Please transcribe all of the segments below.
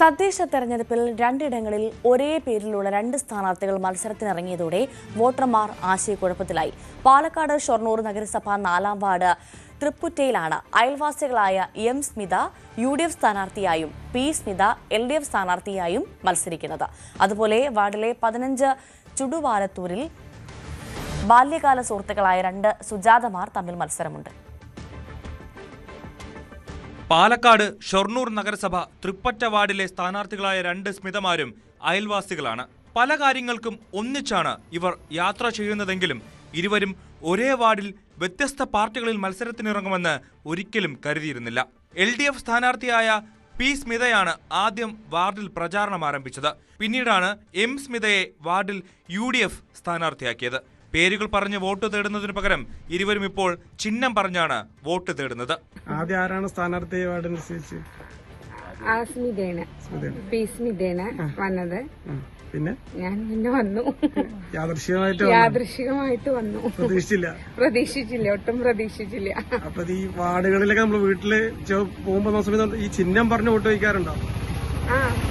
തദ്ദേശ തെരഞ്ഞെടുപ്പിൽ രണ്ടിടങ്ങളിൽ ഒരേ പേരിലുള്ള രണ്ട് സ്ഥാനാർത്ഥികൾ മത്സരത്തിനിറങ്ങിയതോടെ വോട്ടർമാർ ആശയക്കുഴപ്പത്തിലായി. പാലക്കാട് ഷൊർണൂർ നഗരസഭ 4-ാം വാർഡ് തൃപ്പുറ്റയിലാണ് അയൽവാസികളായ എം സ്മിത UDF സ്ഥാനാർത്ഥിയായും പി സ്മിത LDF സ്ഥാനാർത്ഥിയായും മത്സരിക്കുന്നത്. അതുപോലെ വാർഡിലെ 15 ചുടുവാലത്തൂരിൽ ബാല്യകാല സുഹൃത്തുക്കളായ 2 സുജാതമാർ തമ്മിൽ മത്സരമുണ്ട്. പാലക്കാട് ഷൊർണൂർ നഗരസഭ തൃപ്പറ്റ വാർഡിലെ സ്ഥാനാർത്ഥികളായ 2 സ്മിതമാരും അയൽവാസികളാണ്. പല കാര്യങ്ങൾക്കും ഒന്നിച്ചാണ് ഇവർ യാത്ര ചെയ്യുന്നതെങ്കിലും ഇരുവരും ഒരേ വാർഡിൽ വ്യത്യസ്ത പാർട്ടികളിൽ മത്സരത്തിനിറങ്ങുമെന്ന് ഒരിക്കലും കരുതിയിരുന്നില്ല. LDF സ്ഥാനാർത്ഥിയായ പി സ്മിതയാണ് ആദ്യം വാർഡിൽ പ്രചാരണം ആരംഭിച്ചത്. പിന്നീടാണ് എം സ്മിതയെ വാർഡിൽ UDF സ്ഥാനാർത്ഥിയാക്കിയത്. പേരുകൾ പറഞ്ഞ് വോട്ട് തേടുന്നതിന് പകരം ഇരുവരും ഇപ്പോൾ ചിഹ്നം പറഞ്ഞാണ് വോട്ട് തേടുന്നത്. ആദ്യം ആരാണ് സ്ഥാനാർത്ഥി വാർഡനുസരിച്ച്? വന്നത്. പിന്നെ ഞാൻ വന്നു. യാദൃശികമായിട്ട് വന്നു. പ്രതീക്ഷിച്ചില്ല, ഒട്ടും പ്രതീക്ഷിച്ചില്ല. അപ്പൊ ഈ വാർഡുകളിലൊക്കെ നമ്മള് വീട്ടില് പോകുമ്പോ സമയത്ത് ഈ ചിഹ്നം പറഞ്ഞ് വോട്ട് വയ്ക്കാറുണ്ടോ?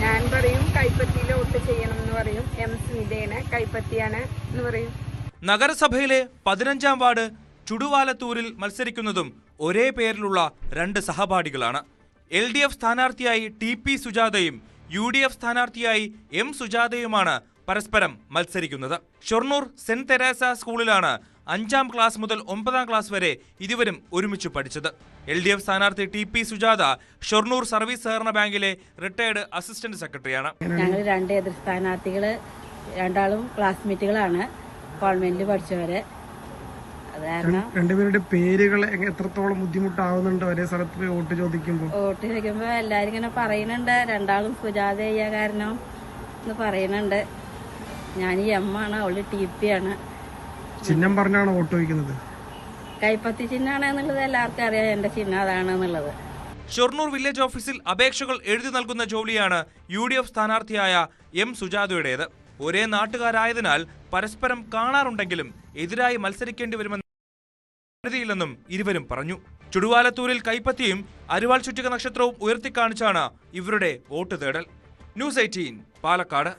ഞാൻ പറയും കൈപ്പത്തിയില് വോട്ട് ചെയ്യണം എന്ന് പറയും. എം സ്മിതയാണ്, കൈപ്പത്തിയാണ് എന്ന് പറയും. നഗരസഭയിലെ 15-ാം വാർഡ് ചുടുവാലത്തൂരിൽ മത്സരിക്കുന്നതും ഒരേ പേരിലുള്ള 2 സഹപാഠികളാണ്. LDF സ്ഥാനാർത്ഥിയായി TP സുജാതയും UDF സ്ഥാനാർത്ഥിയായി M സുജാതയുമാണ് പരസ്പരം മത്സരിക്കുന്നത്. ഷൊർണൂർ സെന്റ് തെരേസ സ്കൂളിലാണ് 5-ാം ക്ലാസ് മുതൽ 9-ാം ക്ലാസ് വരെ ഇരുവരും ഒരുമിച്ച് പഠിച്ചത്. LDF സ്ഥാനാർത്ഥി TP സുജാത ഷൊർണൂർ സർവീസ് സഹകരണ ബാങ്കിലെ റിട്ടയർഡ് അസിസ്റ്റന്റ് സെക്രട്ടറിയാണ്. ഞങ്ങൾ 2 എതിർ സ്ഥാനാർത്ഥികള് രണ്ടാളും ക്ലാസ്മേറ്റുകളാണ്, കോൺവെന്റിൽ പഠിച്ചവരെ. അത് കാരണം രണ്ടുപേരുടെ പേരുകൾ എത്രത്തോളം ബുദ്ധിമുട്ടാവുന്നുണ്ട് ഒരേ സ്ഥലത്ത് പോയി വോട്ട് ചോദിക്കുമ്പോൾ? വോട്ട് ചോദിക്കുമ്പോ എല്ലാരും ഇങ്ങനെ പറയുന്നുണ്ട്, രണ്ടാളും സുജാത ചെയ്യാ കാരണം എന്ന് പറയുന്നുണ്ട്. ഞാൻ എം ആണ്, അവള് TP ആണ്. ചിഹ്നം പറഞ്ഞാണ് വോട്ട് ചോദിക്കുന്നത്? കൈപ്പത്തി ചിഹ്നമാണ് എന്നുള്ളത് എല്ലാവർക്കും അറിയാം, എന്റെ ചിഹ്നം അതാണെന്നുള്ളത്. ഷൊർണൂർ വില്ലേജ് ഓഫീസിൽ അപേക്ഷകൾ എഴുതി നൽകുന്ന ജോലിയാണ് UDF സ്ഥാനാർത്ഥിയായ M സുജാതയുടേത്. ഒരേ നാട്ടുകാരായതിനാൽ പരസ്പരം കാണാറുണ്ടെങ്കിലും എതിരായി മത്സരിക്കേണ്ടി വരുമെന്ന് കരുതിയില്ലെന്നും ഇരുവരും പറഞ്ഞു. ചുടുവാലത്തൂരിൽ കൈപ്പത്തിയും അരുവാൾ ചുറ്റിക നക്ഷത്രവും ഉയർത്തിക്കാണിച്ചാണ് ഇവരുടെ വോട്ട് തേടൽ. News 18 പാലക്കാട്.